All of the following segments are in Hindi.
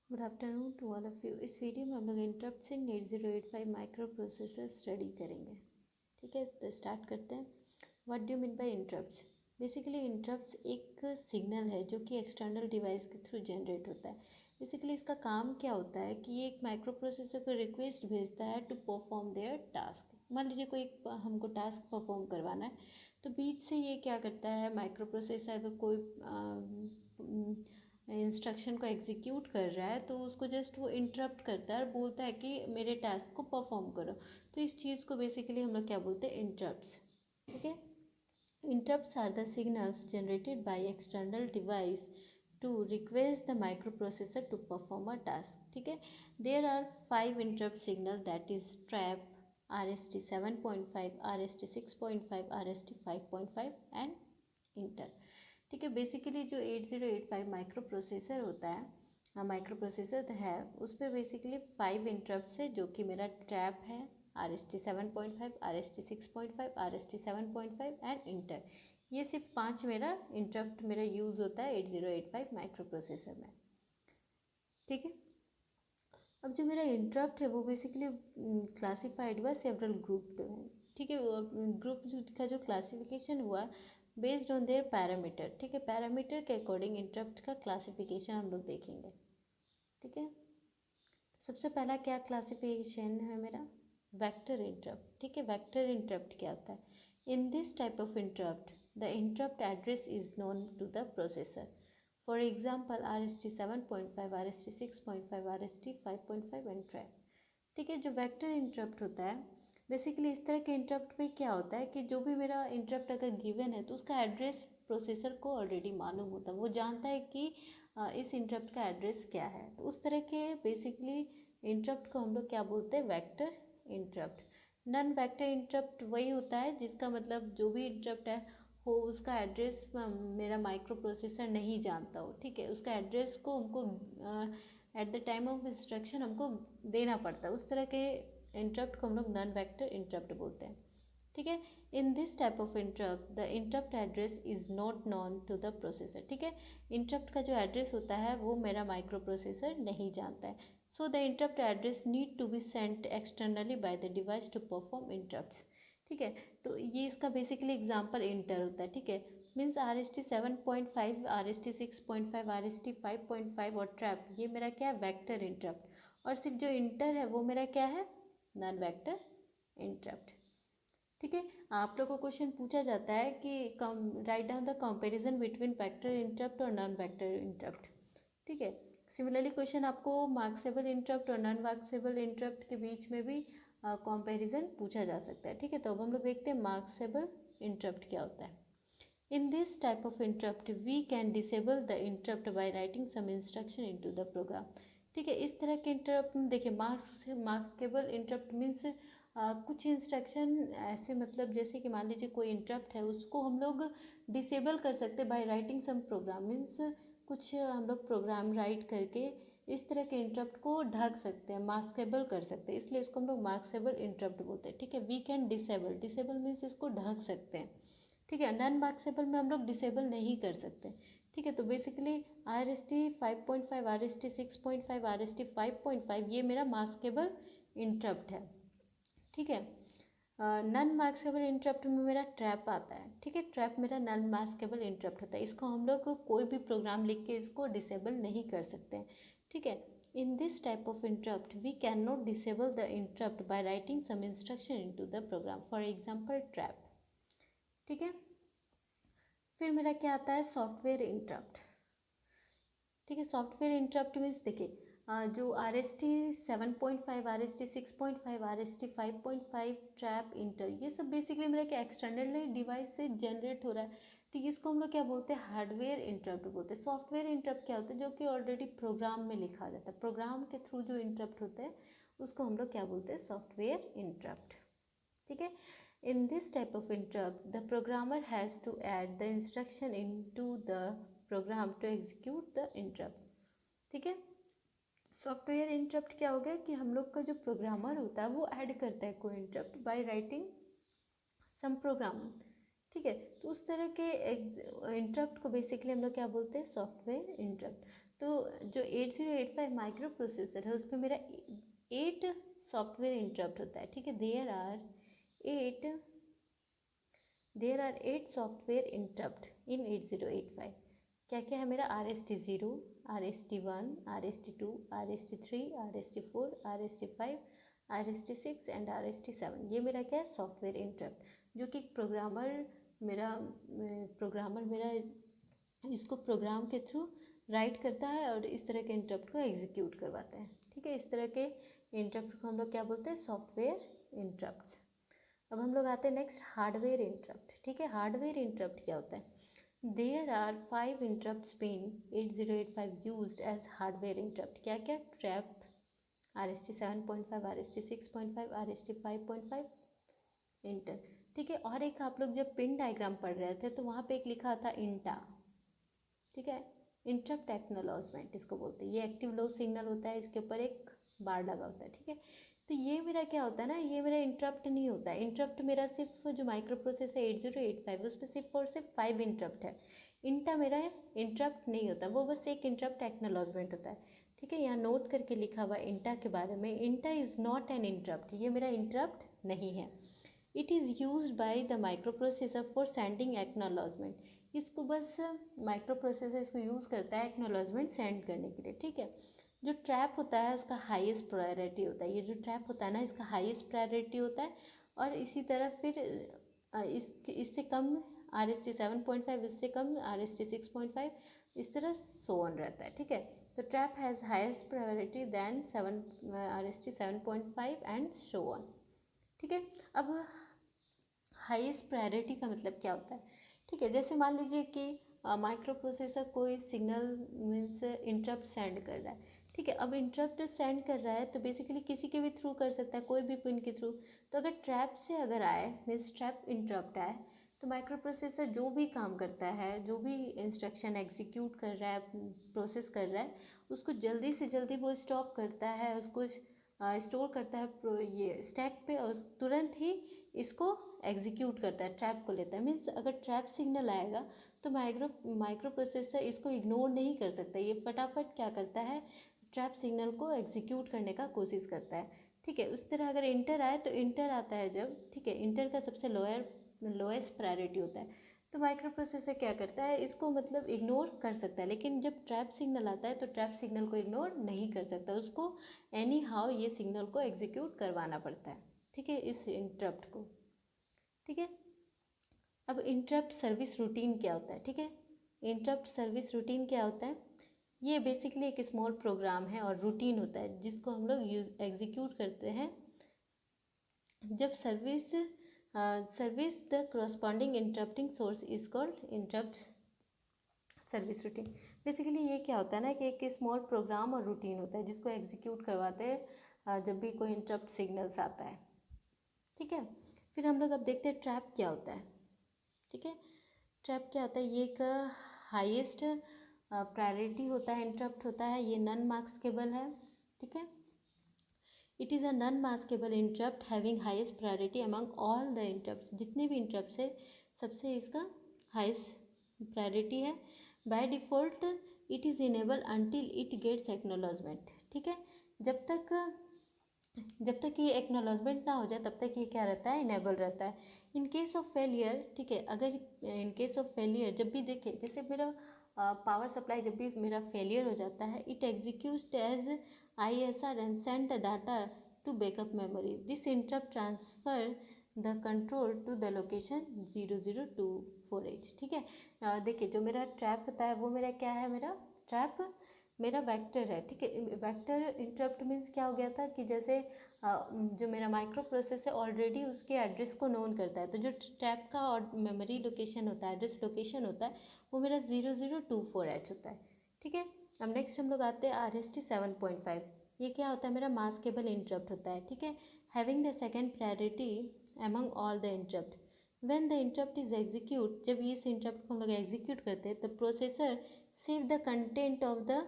Good afternoon to all of you. इस वीडियो में हम लोग interrupts in 8085 micro processor study करेंगे। ठीक है, तो स्टार्ट करते हैं। What do mean by interrupts? Basically interrupts एक सिग्नल है जो कि एक्सटर्नल डिवाइस के थ्रू जनरेट होता है। बेसिकली इसका काम क्या होता है कि ये एक माइक्रो प्रोसेसर को रिक्वेस्ट भेजता है टू परफॉर्म देयर टास्क। मान लीजिए कोई हमको टास्क परफॉर्म करवाना है, तो बीच से ये क्या करता है, माइक्रो प्रोसेसर अगर कोई इंस्ट्रक्शन को एग्जीक्यूट कर रहा है तो उसको जस्ट वो इंटरप्ट करता है और बोलता है कि मेरे टास्क को परफॉर्म करो। तो इस चीज़ को बेसिकली हम लोग क्या बोलते हैं, इंटरप्ट्स। ठीक है, interrupts are the signals generated by external device to request the micro processor to perform a task. ठीक है, there are 5 interrupt signal, that is trap, RST 7.5, RST 6.5, RST 5.5 and inter. ठीक है, बेसिकली जो 8085 माइक्रो प्रोसेसर होता है, माइक्रो प्रोसेसर है, उसमें बेसिकली 5 इंटरप्ट्स है, जो कि मेरा ट्रैप है, RST 7.5, RST 6.5, RST 7.5 and inter. ये सिर्फ 5 मेरा इंटरप्ट मेरा यूज़ होता है 8085 माइक्रो प्रोसेसर में। ठीक है, अब जो मेरा इंटरप्ट है वो बेसिकली क्लासिफाइड हुआ सेवरल ग्रुप में। ठीक है, ग्रुप का जो क्लासिफिकेशन हुआ बेस्ड ऑन देयर पैरामीटर। ठीक है, पैरामीटर के अकॉर्डिंग इंटरप्ट का क्लासिफिकेशन हम लोग देखेंगे। ठीक है, तो सबसे पहला क्या क्लासिफिकेशन है मेरा, वेक्टर इंटरप्ट। ठीक है, वेक्टर इंटरप्ट क्या होता है? In this type of interrupt the interrupt address is known to the processor. For example RST 7.5, RST 6.5, RST 5.5 and trap. ठीक है, जो वेक्टर इंटरप्ट होता है, बेसिकली इस तरह के इंटरप्ट में क्या होता है कि जो भी मेरा इंटरप्ट अगर गिवन है तो उसका एड्रेस प्रोसेसर को ऑलरेडी मालूम होता है, वो जानता है कि इस इंटरप्ट का एड्रेस क्या है। तो उस तरह के बेसिकली इंटरप्ट को हम लोग क्या बोलते हैं, vector interrupt. Non vector interrupt वही होता है जिसका मतलब जो भी इंटरप्ट है हो उसका एड्रेस मेरा माइक्रो प्रोसेसर नहीं जानता हो। ठीक है, उसका एड्रेस को हमको at the time of instruction हमको देना पड़ता है। उस तरह के इंटरप्ट को हम लोग नॉन वेक्टर इंटरप्ट बोलते हैं। ठीक है, in this type of interrupt the interrupt address is not known to the processor. ठीक है, इंटरप्ट का जो एड्रेस होता है वो मेरा माइक्रो प्रोसेसर नहीं जानता है। So the interrupt address need to be sent externally by the device to perform interrupts. ठीक है, तो ये इसका बेसिकली एग्जाम्पल इंटर होता है। ठीक है, मीन्स RST 7.5, RST 6.5, RST 5.5 और ट्रैप, ये मेरा क्या है, वेक्टर इंटरप्ट। और सिर्फ जो इंटर है वो मेरा क्या है, नॉन वेक्टर इंटरप्ट। ठीक है, आप लोग को क्वेश्चन पूछा जाता है कि write down the comparison between vector interrupt और नॉन वेक्टर इंटरप्ट। ठीक है, सिमिलरली क्वेश्चन आपको मार्क्सेबल इंटरप्ट और नॉन मार्क्सेबल इंटरप्ट के बीच में भी कंपैरिजन पूछा जा सकता है। ठीक है, तो अब हम लोग देखते हैं मार्क्सेबल इंटरप्ट क्या होता है। In this type of interrupt, we can disable the interrupt by writing some instruction into the program. ठीक है, इस तरह के इंटरप्ट में देखिए, मास्केबल इंटरप्ट मीन्स कुछ इंस्ट्रक्शन ऐसे, मतलब जैसे कि मान लीजिए कोई इंटरप्ट है उसको हम लोग डिसेबल कर सकते हैं by writing some program. Means कुछ हम लोग प्रोग्राम राइट करके इस तरह के इंटरप्ट को ढक सकते हैं, मास्केबल कर सकते हैं, इसलिए इसको हम लोग मास्केबल इंटरप्ट बोलते हैं। ठीक है, we can disable, disable means इसको ढक सकते हैं। ठीक है, नॉन मार्क्सेबल में हम लोग डिसेबल नहीं कर सकते। ठीक है, तो बेसिकली RST 5.5, RST 6.5, RST 5.5 ये मेरा मास्केबल इंटरप्ट है। ठीक है, नॉन मास्केबल इंटरप्ट में मेरा ट्रैप आता है। ठीक है, ट्रैप मेरा नॉन मास्केबल इंटरप्ट होता है, इसको हम लोग कोई भी प्रोग्राम लिख के इसको डिसेबल नहीं कर सकते। ठीक है, in this type of interrupt we can not disable the interrupt by writing some instruction into the program, for example trap. ठीक है, फिर मेरा क्या आता है, सॉफ्टवेयर इंटरप्ट। ठीक है, सॉफ्टवेयर इंटरप्ट मीन्स देखिए, जो RST 7.5, RST 6.5, RST 5.5 trap inter, ये सब बेसिकली मेरा क्या एक्सटर्नल डिवाइस से जनरेट हो रहा है, तो इसको हम लोग क्या बोलते हैं, हार्डवेयर इंटरप्ट बोलते हैं। सॉफ्टवेयर इंटरप्ट क्या होता है, जो कि ऑलरेडी प्रोग्राम में लिखा जाता है, प्रोग्राम के थ्रू जो इंटरप्ट होते हैं उसको हम लोग क्या बोलते हैं, सॉफ्टवेयर इंटरप्ट। ठीक है, in this type of interrupt the programmer has to add the instruction into the program to execute the interrupt। ठीक है, सॉफ्टवेयर इंटरप्ट क्या हो गया कि हम लोग का जो प्रोग्रामर होता है वो ऐड करता है कोई interrupt by writing some program. ठीक है, तो उस तरह के इंटरप्ट को बेसिकली हम लोग क्या बोलते हैं, सॉफ्टवेयर इंटरप्ट। तो जो 8085 माइक्रो प्रोसेसर है उसमें मेरा 8 सॉफ्टवेयर इंटरप्ट होता है, ठीक है। देयर आर 8 सॉफ्टवेयर इंटरप्ट इन 8085। क्या क्या है मेरा? RST0, RST1, RST2, RST3, RST4, RST5, RST6 and RST7। ये मेरा क्या है? सॉफ्टवेयर इंटरप्ट, जो कि प्रोग्रामर मेरा इसको प्रोग्राम के थ्रू राइट करता है और इस तरह के इंटरप्ट को एग्जीक्यूट करवाता है, ठीक है। इस तरह के इंटरप्ट को हम लोग क्या बोलते हैं? Software interrupts. अब हम लोग आते हैं नेक्स्ट हार्डवेयर इंटरप्ट, ठीक है। हार्डवेयर इंटरप्ट क्या होता है? There are 5 interrupts pin 8085 used as hardware interrupt. क्या क्या? Trap, RST7.5, RST6.5, RST5.5 inter, ठीक है। और एक आप लोग जब पिन डायग्राम पढ़ रहे थे तो वहाँ पे एक लिखा था इंटा, ठीक है। इंटरप्ट एक्नॉलेजमेंट इसको बोलते हैं। ये एक्टिव लो सिग्नल होता है, इसके ऊपर एक बार लगा होता है, ठीक है। तो ये मेरा क्या होता है ना, ये मेरा इंटरप्ट नहीं होता है। इंटरप्ट मेरा सिर्फ जो माइक्रो प्रोसेस है 8085 उस पर सिर्फ और सिर्फ 5 इंटरप्ट है। इंटा मेरा इंटरप्ट नहीं होता, वो बस एक इंटरप्ट एक्नॉलेजमेंट होता है, ठीक है। यहाँ नोट करके लिखा हुआ इंटा के बारे में, इंटा इज़ नॉट एन इंटरप्ट, ये मेरा इंटरप्ट नहीं है। It is use by the micro processor for sending acknowledgement. इसको बस माइक्रो प्रोसेसर इसको यूज़ करता है एक्नॉलेजमेंट सेंड करने के लिए, ठीक है। जो ट्रैप होता है उसका हाईएस्ट प्रायोरिटी होता है। ये जो ट्रैप होता है ना, इसका हाईएस्ट प्रायोरिटी होता है। और इसी तरह फिर इससे कम RST7.5, इससे कम RST6.5, इस तरह सो ऑन रहता है, ठीक है। तो trap has highest priority than RST7.5 and so on, ठीक है। अब हाईएस्ट प्रायोरिटी का मतलब क्या होता है? ठीक है, जैसे मान लीजिए कि माइक्रो प्रोसेसर कोई सिग्नल मीन्स इंटरप्ट सेंड कर रहा है, ठीक है। अब इंटरप्ट सेंड कर रहा है तो बेसिकली किसी के भी थ्रू कर सकता है, कोई भी पिन के थ्रू। तो अगर ट्रैप से अगर आए मीन्स ट्रैप इंटरप्ट आए तो माइक्रो प्रोसेसर जो भी काम करता है, जो भी इंस्ट्रक्शन एग्जीक्यूट कर रहा है, प्रोसेस कर रहा है, उसको जल्दी से जल्दी वो स्टॉप करता है, उसको स्टोर करता है ये स्टैक पे, और तुरंत ही इसको एग्जीक्यूट करता है, ट्रैप को लेता है। मीन्स अगर ट्रैप सिग्नल आएगा तो माइक्रो प्रोसेसर इसको इग्नोर नहीं कर सकता, ये फटाफट क्या करता है? ट्रैप सिग्नल को एग्जीक्यूट करने का कोशिश करता है, ठीक है। उस तरह अगर इंटर आए तो इंटर आता है जब, ठीक है, इंटर का सबसे लोएस्ट प्रायोरिटी होता है, तो माइक्रो प्रोसेसर क्या करता है? इसको मतलब इग्नोर कर सकता है। लेकिन जब ट्रैप सिग्नल आता है तो ट्रैप सिग्नल को इग्नोर नहीं कर सकता, उसको एनी हाउ ये सिग्नल को एग्जीक्यूट करवाना पड़ता है, ठीक है, इस इंटरप्ट को, ठीक है। अब इंटरप्ट सर्विस रूटीन क्या होता है? ठीक है, इंटरप्ट सर्विस रूटीन क्या होता है? ये बेसिकली एक स्मॉल प्रोग्राम है और रूटीन होता है जिसको हम लोग एग्जीक्यूट करते हैं जब service the corresponding interrupting source is called interrupt service routine. Basically ये क्या होता है ना कि एक स्मॉल प्रोग्राम और रूटीन होता है जिसको एग्जीक्यूट करवाते हैं जब भी कोई इंटरप्ट सिग्नल्स आता है, ठीक है। फिर हम लोग अब देखते हैं ट्रैप क्या होता है, ठीक है। ट्रैप क्या होता है? ये एक हाईएस्ट प्रायोरिटी होता है, इंटरप्ट होता है, ये नॉन मास्केबल है, ठीक है। It is a non maskable interrupt having highest priority among all the interrupts. जितने भी इंटरप्ट्स है सबसे इसका हाईएस्ट प्रायोरिटी है। By default it is enable until it gets acknowledgement, ठीक है। जब तक ये एक्नॉलेजमेंट ना हो जाए तब तक ये क्या रहता है? इनेबल रहता है। इन केस ऑफ फेलियर, ठीक है, अगर इन केस ऑफ फेलियर जब भी देखे, जैसे मेरा पावर सप्लाई जब भी मेरा फेलियर हो जाता है, it execute as ISR and send the data to backup memory. This interrupt transfer the control to the location 00248, ठीक है। देखिए जो मेरा ट्रैप होता है वो मेरा क्या है? मेरा ट्रैप मेरा वेक्टर है, ठीक है। वेक्टर इंटरप्ट मीन्स क्या हो गया था कि जैसे जो मेरा माइक्रो प्रोसेस है ऑलरेडी उसके एड्रेस को नोन करता है, तो जो ट्रैप का और मेमोरी लोकेशन होता है, एड्रेस लोकेशन होता है, वो मेरा 0024H होता है, ठीक है। अब नेक्स्ट हम लोग आते हैं RST7.5। ये क्या होता है? मेरा मास्केबल इंटरप्ट होता है, ठीक है। Having the second priority among all the interrupt. When the interrupt is execute, जब इस इंटरप्ट को हम लोग एग्जीक्यूट करते हैं, the processor save the content of the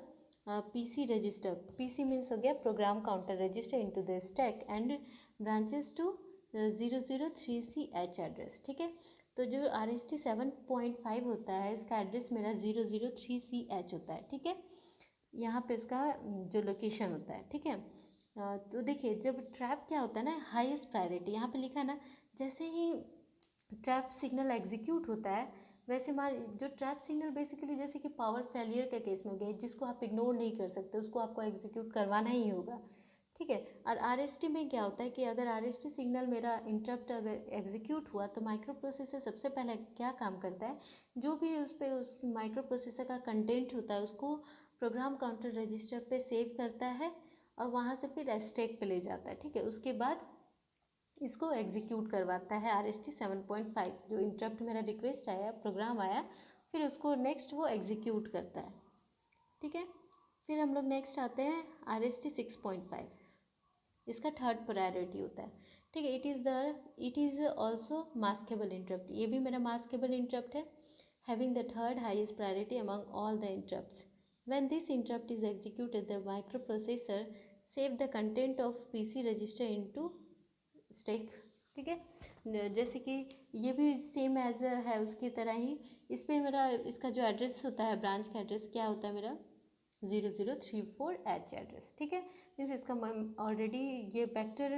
PC register. PC means हो गया program counter register into the stack and branches to 003CH address, ठीक है। तो जो RST7.5 होता है इसका एड्रेस मेरा 003CH होता है, ठीक है। यहाँ पे इसका जो लोकेशन होता है, ठीक है। तो देखिए जब ट्रैप क्या होता है ना, हाईएस्ट प्रायोरिटी यहाँ पे लिखा है ना, जैसे ही ट्रैप सिग्नल एग्जीक्यूट होता है वैसे मान जो ट्रैप सिग्नल बेसिकली जैसे कि पावर फेलियर के केस में हो गया, जिसको आप इग्नोर नहीं कर सकते, उसको आपको एग्जीक्यूट करवाना ही होगा, ठीक है। और आरएसटी में क्या होता है कि अगर आरएसटी सिग्नल मेरा इंटरप्ट अगर एग्जीक्यूट हुआ तो माइक्रो प्रोसेसर सबसे पहले क्या काम करता है, जो भी उस पर उस माइक्रो प्रोसेसर का कंटेंट होता है उसको प्रोग्राम काउंटर रजिस्टर पे सेव करता है और वहाँ से फिर स्टैक पे ले जाता है, ठीक है। उसके बाद इसको एग्जीक्यूट करवाता है RST 7.5, जो इंटरप्ट मेरा रिक्वेस्ट आया, प्रोग्राम आया, फिर उसको नेक्स्ट वो एग्जीक्यूट करता है, ठीक है। फिर हम लोग नेक्स्ट आते हैं RST 6.5, इसका थर्ड प्रायोरिटी होता है, ठीक है। It is also maskable interrupt, ये भी मेरा मास्केबल इंटरप्ट है, having the third highest priority among all the interrupts. When this interrupt is executed the micro processor save the content of PC register into stack, ठीक है। जैसे कि ये भी सेम एज है उसकी तरह ही, इस पर मेरा इसका जो एड्रेस होता है, ब्रांच का एड्रेस क्या होता है मेरा 0034H एड्रेस, ठीक है। मीन्स इसका ऑलरेडी ये वेक्टर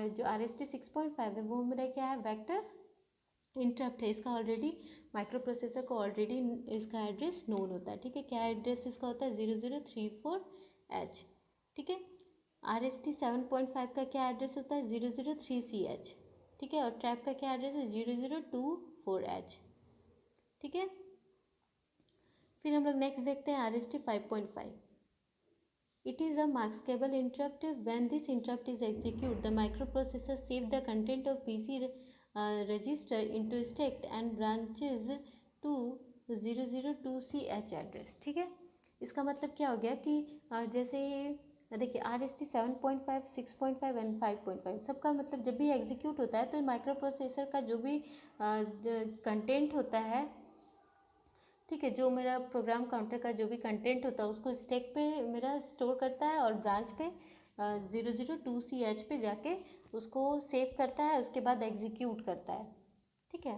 जो RST 6.5 है वो मेरा क्या है, वेक्टर इंटरप्ट है, इसका ऑलरेडी माइक्रो प्रोसेसर को ऑलरेडी इसका एड्रेस नोन होता है, ठीक है। क्या एड्रेस इसका होता है 0034H, ठीक है। RST 7.5 का क्या एड्रेस होता है 003CH, ठीक है। और ट्रैप का क्या एड्रेस है 0024H, ठीक है। फिर हम लोग नेक्स्ट देखते हैं RST 5.5। It is a maskable interrupt. When this interrupt is executed, the microprocessor saves the content of PC register into stack and branches to 002CH address, ठीक है। इसका मतलब क्या हो गया कि जैसे देखिए RST 7.5, 6.5 एंड 5.5 सबका मतलब जब भी एग्जीक्यूट होता है तो माइक्रो प्रोसेसर का जो भी कंटेंट होता है, ठीक है, जो मेरा प्रोग्राम काउंटर का जो भी कंटेंट होता है उसको स्टैक पे मेरा स्टोर करता है और ब्रांच पे 002CH पे जाके उसको सेव करता है, उसके बाद एग्जीक्यूट करता है, ठीक है।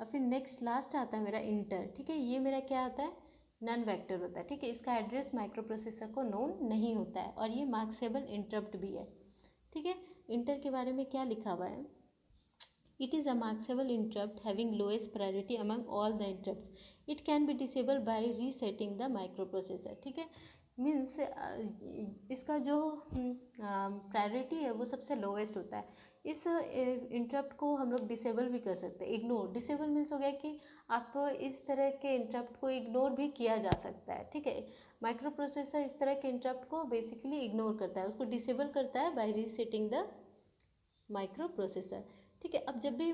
और फिर नेक्स्ट लास्ट आता है मेरा इंटर, ठीक है। ये मेरा क्या आता है, नन वेक्टर होता है, ठीक है। इसका एड्रेस माइक्रो प्रोसेसर को नोन नहीं होता है और ये मार्क्सेबल इंटरप्ट भी है, ठीक है। इंटर के बारे में क्या लिखा हुआ है, it is a markable interrupt having lowest priority among all the interrupts. It can be disabled by resetting the microprocessor, ठीक है। मीन्स इसका जो प्रायोरिटी है वो सबसे लोवेस्ट होता है। इस इंटरप्ट को हम लोग डिसेबल भी कर सकते हैं, इग्नोर। डिसेबल मीन्स हो गया कि आप इस तरह के इंटरप्ट को इग्नोर भी किया जा सकता है, ठीक है। माइक्रो प्रोसेसर इस तरह के इंटरप्ट को बेसिकली इग्नोर करता है, उसको डिसेबल करता है by resetting the micro processor, ठीक है। अब जब भी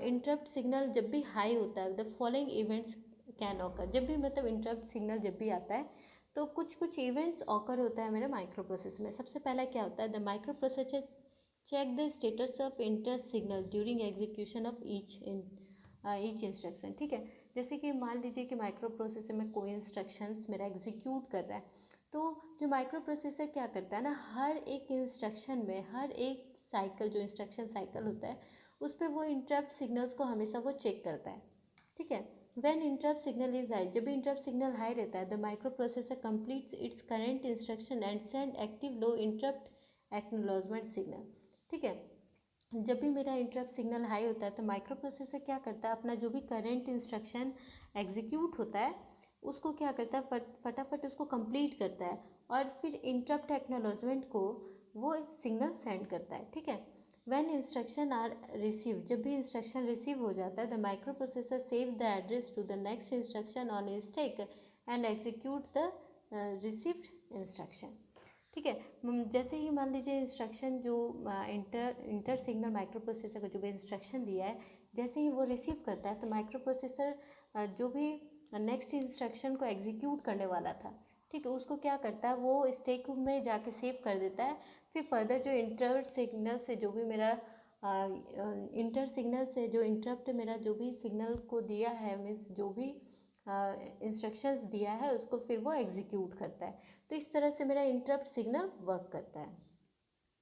इंटरप्ट सिग्नल जब भी हाई होता है, the following events can occur, जब भी मतलब इंटरप्ट सिग्नल जब भी आता है तो कुछ कुछ इवेंट्स ऑकर होता है मेरे माइक्रो प्रोसेसर में। सबसे पहला क्या होता है, the micro processor check the status of inter signal during execution of each instruction, ठीक है। जैसे कि मान लीजिए कि माइक्रो प्रोसेसर में कोई इंस्ट्रक्शंस मेरा एग्जीक्यूट कर रहा है, तो जो माइक्रो प्रोसेसर क्या करता है ना, हर एक इंस्ट्रक्शन में, हर एक साइकिल जो इंस्ट्रक्शन साइकिल होता है उस पर वो इंटरप्ट सिग्नल्स को हमेशा वो चेक करता है, ठीक है। When interrupt signal is high, जब भी इंटरप्ट सिग्नल हाई रहता है, the micro processor completes it's current instruction and send active low interrupt acknowledgement signal, ठीक है। जब भी मेरा इंटरप्ट सिग्नल हाई होता है तो माइक्रो प्रोसेसर क्या करता है, अपना जो भी करेंट इंस्ट्रक्शन एग्जीक्यूट होता है उसको क्या करता है, फटाफट उसको कंप्लीट करता है और फिर इंटरप्ट एक्नॉलेजमेंट को वो सिग्नल सेंड करता है, ठीक है। व्हेन इंस्ट्रक्शन आर रिसीव, जब भी इंस्ट्रक्शन रिसीव हो जाता है, the micro processor save the address to the next instruction on stack and execute the received instruction, ठीक है। जैसे ही मान लीजिए इंस्ट्रक्शन जो इंटर सिग्नल माइक्रो प्रोसेसर को जो भी इंस्ट्रक्शन दिया है, जैसे ही वो रिसीव करता है तो माइक्रो प्रोसेसर जो भी नेक्स्ट इंस्ट्रक्शन को एग्जीक्यूट करने वाला था, ठीक है, उसको क्या करता है, वो स्टैक में जाके सेव कर देता है। फिर फर्दर जो इंटर सिग्नल से जो भी मेरा इंटर सिग्नल से जो इंटरप्ट मेरा जो भी सिग्नल को दिया है, मीन्स जो भी इंस्ट्रक्शंस दिया है उसको फिर वो एग्जीक्यूट करता है। तो इस तरह से मेरा इंटरप्ट सिग्नल वर्क करता है,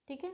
ठीक है।